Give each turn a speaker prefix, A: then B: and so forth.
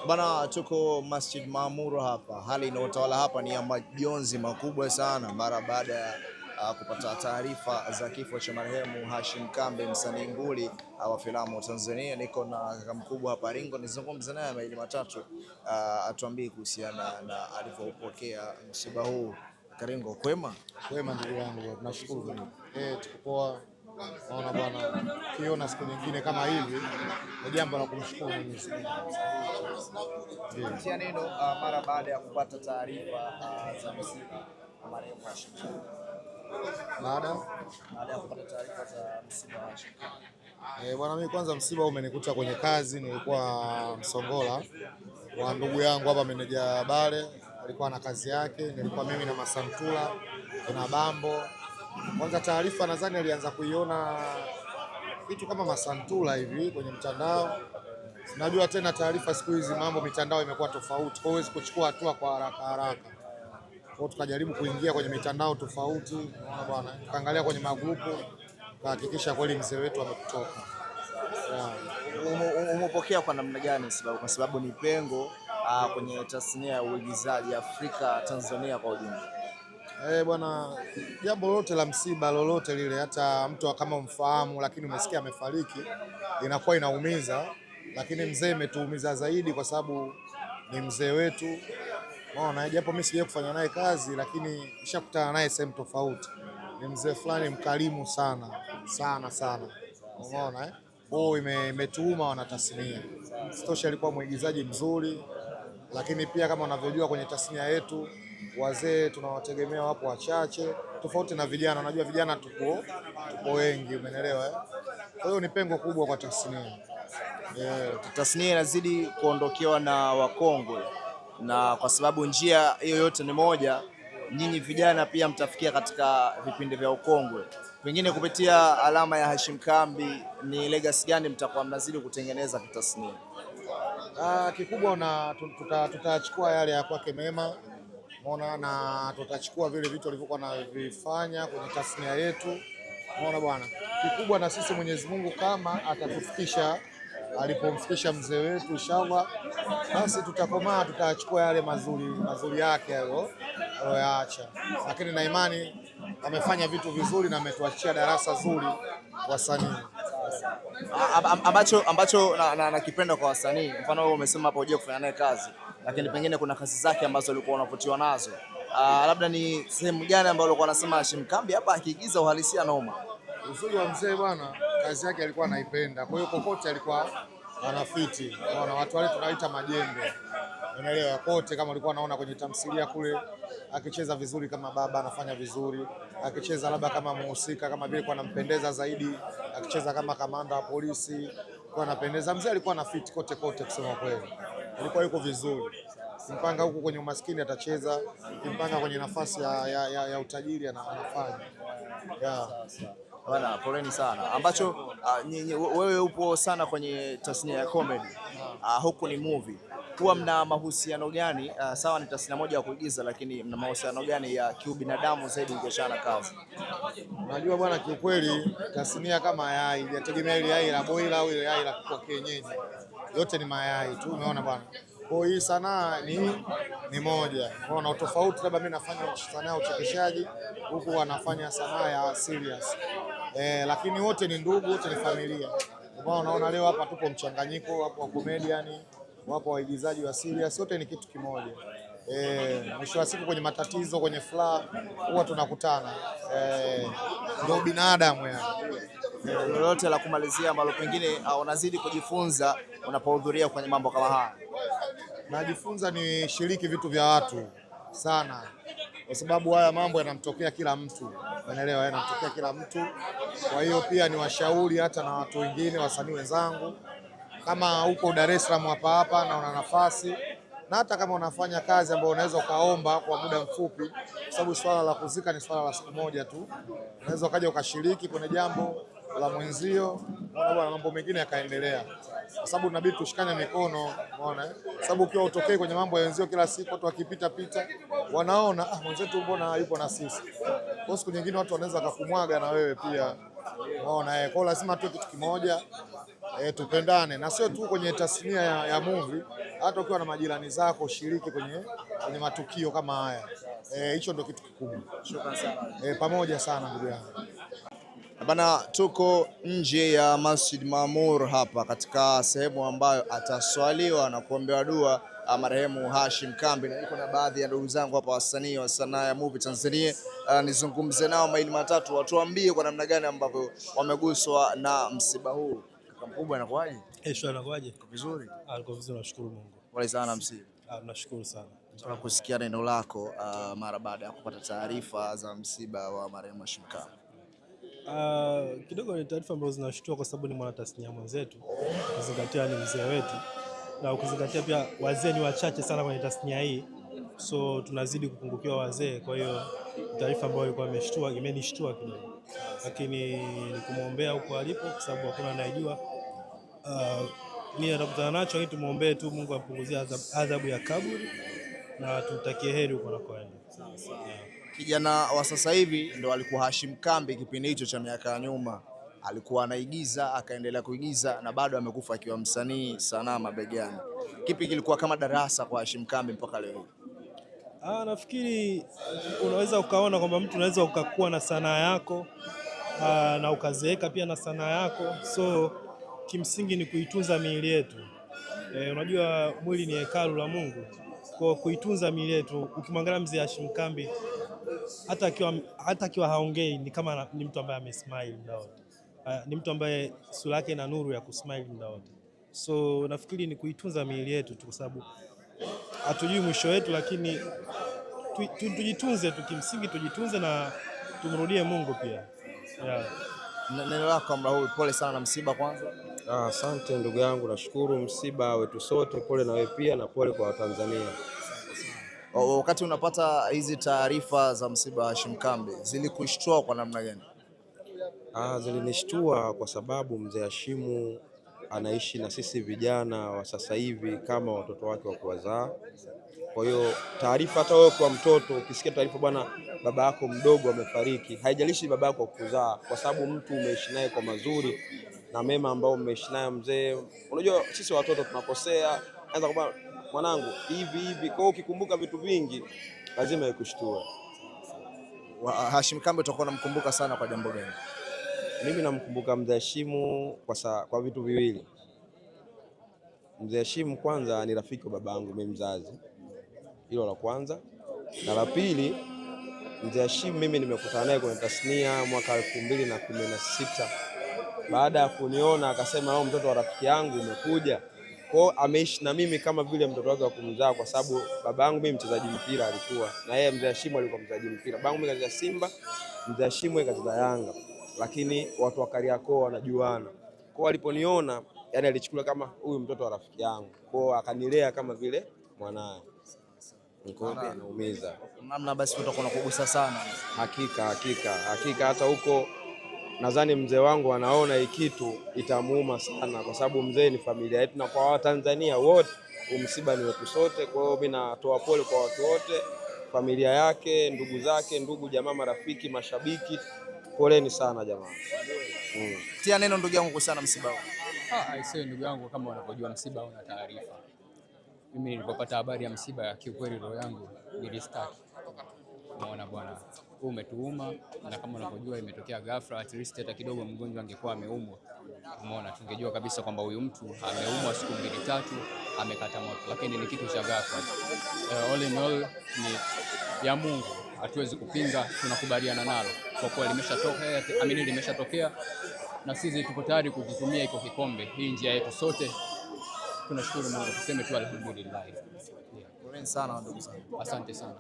A: Bana, tuko Masjid Maamur hapa. Hali inayotawala hapa ni ya majonzi makubwa sana mara baada ya kupata taarifa za kifo cha marehemu Hashim Kambe, msanii nguli wa filamu Tanzania. Niko na kaka mkubwa hapa Ringo, nizungumze naye mawili matatu, atuambie kuhusiana na alivyopokea msiba huu. Karingo, kwema?
B: Kwema ndugu yangu, tunashukuru. Tuko poa. Naona bwana, kiona siku nyingine kama hivi ni jambo la kumshukuru Mwenyezi Mungu.
A: Tia neno mara baada ya kupata taarifa za msiba wa marehemu Hashim Kambe.
B: Baada
A: ya kupata taarifa za msiba wa Hashim Kambe.
B: Bwana, mimi kwanza msiba umenikuta kwenye kazi, nilikuwa Msongola wa ndugu yangu hapa meneja Bale, alikuwa na kazi yake, nilikuwa mimi na Masantula na Bambo. Kwanza taarifa nadhani alianza kuiona kitu kama Masantula hivi kwenye mtandao. Najua tena taarifa siku hizi mambo mitandao imekuwa tofauti, kwa hiyo huwezi kuchukua hatua kwa haraka. Kwa tukajaribu kuingia kwenye mitandao tofauti, unaona bwana, tukaangalia kwenye magrupu, kuhakikisha kweli mzee wetu amekutoka.
A: Umepokea kwa namna gani? Kwa sababu ni pengo kwenye tasnia ya uigizaji Afrika, Tanzania kwa ujumla.
B: Bwana, jambo lolote la msiba lolote lile, hata mtu kama umfahamu lakini umesikia amefariki, inakuwa inaumiza, lakini mzee imetuumiza zaidi kwa sababu ni mzee wetu. Unaona, japo mimi sijawahi kufanya naye kazi, lakini nishakutana naye sehemu tofauti. Ni mzee fulani mkarimu sana. Unaona imetuuma wana tasnia. Sitosha, alikuwa mwigizaji mzuri, lakini pia kama unavyojua kwenye tasnia yetu wazee tunawategemea wapo wachache, tofauti na vijana. Unajua vijana tupo wengi, umeelewa? Kwa hiyo ni pengo kubwa kwa tasnia.
A: Tasnia inazidi kuondokewa na wakongwe, na kwa sababu njia hiyo yote ni moja, nyinyi vijana pia mtafikia katika vipindi vya ukongwe. Pengine kupitia alama ya Hashim Kambe, ni legacy gani mtakuwa mnazidi kutengeneza kitasnia?
B: Kikubwa tutachukua yale ya kwake mema, unaona, na tutachukua vile vitu alivyokuwa anavifanya kwenye tasnia yetu. Unaona bwana, kikubwa na sisi Mwenyezi Mungu kama atatufikisha alipomfikisha mzee wetu, inshallah basi tutakomaa, tutachukua yale mazuri yake aliyoyaacha, lakini na imani amefanya vitu vizuri na ametuachia darasa zuri wasanii.
A: Ambacho nakipenda kwa wasanii, mfano wewe umesema hapo hujia kufanya naye kazi, lakini pengine kuna kazi zake ambazo ulikuwa unavutiwa nazo. Labda ni sehemu gani ambayo ulikuwa unasema Hashim Kambe hapa akiigiza uhalisia noma?
B: Uzuri wa mzee bwana, kazi yake alikuwa anaipenda, kwa hiyo kokote alikuwa anafiti. Unaona, watu wale tunaita majembe, unaelewa, kote. Kama ulikuwa unaona kwenye tamthilia kule akicheza vizuri kama baba, anafanya vizuri. Akicheza labda kama mhusika kama vile kwa anampendeza zaidi, akicheza kama kamanda wa polisi kwa anapendeza. Mzee alikuwa anafiti kote, kusema kweli alikuwa yuko vizuri. Kimpanga huku kwenye umaskini atacheza, kimpanga kwenye nafasi ya utajiri anafanya.
A: Bwana, poleni sana. Ambacho wewe upo sana kwenye tasnia ya comedy, huku ni movie, huwa mna mahusiano gani? Sawa ni tasnia moja ya kuigiza, lakini mna mahusiano gani ya kiubinadamu zaidi ukiachana kazi?
B: Unajua bwana, kiukweli tasnia kama yai inategemea ile yai la boila au ile yai la kwa kienyeji, yote ni mayai tu, umeona bwana. Kwa hii sanaa ni moja. Unaona utofauti, labda mimi nafanya sanaa ya uchekeshaji, huku wanafanya sanaa ya serious. Lakini wote ni ndugu, wote ni familia. Unaona leo hapa tupo mchanganyiko, wapo wa comedian, wapo waigizaji wa serious, wote ni kitu kimoja. Mwisho wa siku kwenye matatizo, kwenye furaha huwa tunakutana. Ndio binadamu yani.
A: Lolote la kumalizia ambalo pengine unazidi kujifunza unapohudhuria kwenye mambo kama haya?
B: Najifunza ni shiriki vitu vya watu sana, kwa sababu haya mambo yanamtokea kila mtu, unaelewa, yanamtokea kila mtu. Kwa hiyo pia ni washauri hata na watu wengine, wasanii wenzangu, kama uko Dar es Salaam hapa na una nafasi, na hata kama unafanya kazi ambayo unaweza ukaomba kwa muda mfupi, kwa sababu swala la kuzika ni swala la siku moja tu, unaweza ukaja ukashiriki kwenye jambo la mwenzio, unaona bwana, mambo mengine yakaendelea, kwa sababu inabidi tushikane mikono, unaona, sababu ukiwa utokee kwenye mambo ya wenzio kila siku, watu wakipita wanaona mwenzetu mbona yupo na sisi, kwa siku nyingine watu wanaweza kukumwaga na wewe pia, unaona. Kwa lazima tu kitu kimoja, tupendane, na sio tu kwenye tasnia ya movie, hata ukiwa na majirani zako shiriki kwenye matukio kama haya. Hicho ndio kitu kikubwa.
A: Shukrani sana.
B: Pamoja sana ndugu yangu.
A: Bana, tuko nje ya Masjid Maamur hapa katika sehemu ambayo ataswaliwa na kuombewa dua marehemu Hashim Kambi, na niko na baadhi ya ndugu zangu hapa, wasanii wa sanaa ya movie Tanzania. Nizungumze nao maili matatu, watuambie kwa namna gani ambavyo wameguswa na msiba huu. Kaka mkubwa, inakuaje?
C: Inakuaje?
A: Vizuri.
C: Niko vizuri, nashukuru Mungu.
A: Pole sana msiba.
C: Nashukuru sana.
A: Nataka kusikia neno lako mara baada ya kupata taarifa za msiba wa marehemu Hashim Kambi.
C: Kidogo ni taarifa ambazo zinashtua kwa sababu ni mwanatasnia mwenzetu, ukizingatia ni mzee wetu, na ukizingatia pia wazee ni wachache sana kwenye tasnia hii, so tunazidi kupungukiwa wazee. Kwa hiyo taarifa ambayo ilikuwa imenishtua kidogo, lakini ni kumwombea huko alipo, kwa sababu hakuna anayejua nini atakutana nacho, lakini tumuombee tu Mungu ampunguzie adhabu ya kaburi na tutakie heri huko anakoenda.
A: Kijana wa sasa hivi ndo alikuwa Hashim Kambi kipindi hicho cha miaka ya nyuma, alikuwa anaigiza akaendelea kuigiza na bado amekufa akiwa msanii sanaa mabegani. Kipi kilikuwa kama darasa kwa Hashim Kambi mpaka leo?
C: Nafikiri unaweza ukaona kwamba mtu unaweza ukakuwa na sanaa yako na ukazeeka pia na sanaa yako, so kimsingi ni kuitunza miili yetu. Unajua mwili ni hekalu la Mungu, kwa kuitunza miili yetu. Ukimwangalia mzee Hashim Kambi hata akiwa haongei ni kama ni mtu ambaye amesmile muda wote. Ni mtu ambaye sura yake ina nuru ya kusmile muda wote. So nafikiri ni kuitunza miili yetu tu, kwa sababu hatujui mwisho wetu, lakini tujitunze tu, kimsingi tujitunze na tumrudie Mungu pia.
A: Neno lako Mrahul, pole sana na msiba kwanza.
D: Asante ndugu yangu, nashukuru. Msiba wetu sote, pole na wewe pia, na pole kwa Watanzania.
A: Wakati unapata hizi taarifa za msiba wa Hashim Kambi, zilikushtua kwa namna gani?
D: Zilinishtua kwa sababu mzee Hashimu anaishi na sisi vijana wa sasa hivi kama watoto wake wa kuwazaa. Kwa hiyo taarifa, hata wewe kwa mtoto ukisikia taarifa bwana baba yako mdogo amefariki, haijalishi baba yako kuzaa, kwa sababu mtu umeishi naye kwa mazuri na mema ambao umeishi naye mzee. Unajua sisi watoto tunakosea, anza kwamba mwanangu hivi. Kwa hiyo ukikumbuka vitu vingi lazima ikushtue.
A: Hashim Kambi utakuwa unamkumbuka sana kwa jambo gani?
D: Mimi namkumbuka mzee Hashimu kwa vitu viwili. Mzee Hashimu kwanza ni rafiki wa babangu mimi mzazi, hilo la kwanza, na la pili, mzee Hashimu mimi nimekutana naye kwenye tasnia mwaka 2016. Baada ya kuniona akasema mtoto wa rafiki yangu umekuja. Kwao ameishi na mimi kama vile mtoto wake wa kumzaa, kwa sababu babangu mimi mchezaji mpira alikuwa, na yeye mzee Hashimu alikuwa mchezaji mpira. Babangu mimi kacheza Simba, mzee Hashimu kacheza Yanga, lakini watu wa Kariakoo wanajuana. Kwao aliponiona, yani alichukua kama huyu mtoto wa rafiki yangu, kwao akanilea kama vile mwanae. Niko pia naumiza.
A: Namna basi utakuwa unakugusa sana.
D: Hakika hata huko nadhani mzee wangu anaona hii kitu itamuuma sana, kwa sababu mzee ni familia yetu na kwa Watanzania wote msiba ni wetu sote. Kwa hiyo mimi natoa pole kwa watu wote, familia yake, ndugu zake, ndugu jamaa, marafiki, mashabiki, poleni sana jamani.
A: Tia neno ndugu yangu kuhusiana na msiba huu.
E: Aisee ndugu yangu, kama unavyojua msiba una taarifa. Mimi nilipopata habari ya msiba ya kiukweli roho yangu ilistaki. Unaona bwana, huu umetuuma, na kama unavyojua imetokea ghafla. At least hata kidogo mgonjwa angekuwa ameumwa, umeona, tungejua kabisa kwamba huyu mtu ameumwa siku 2-3 amekata moto, lakini ni kitu cha ghafla. All in all ni ya Mungu, hatuwezi kupinga, tunakubaliana nalo kwa kuwa limeshatokea, na sisi tupo tayari kukitumia iko kikombe, hii njia yetu sote. Tunashukuru Mungu, tuseme tu alhamdulillah.
A: Poleni sana ndugu zangu.
E: Asante sana.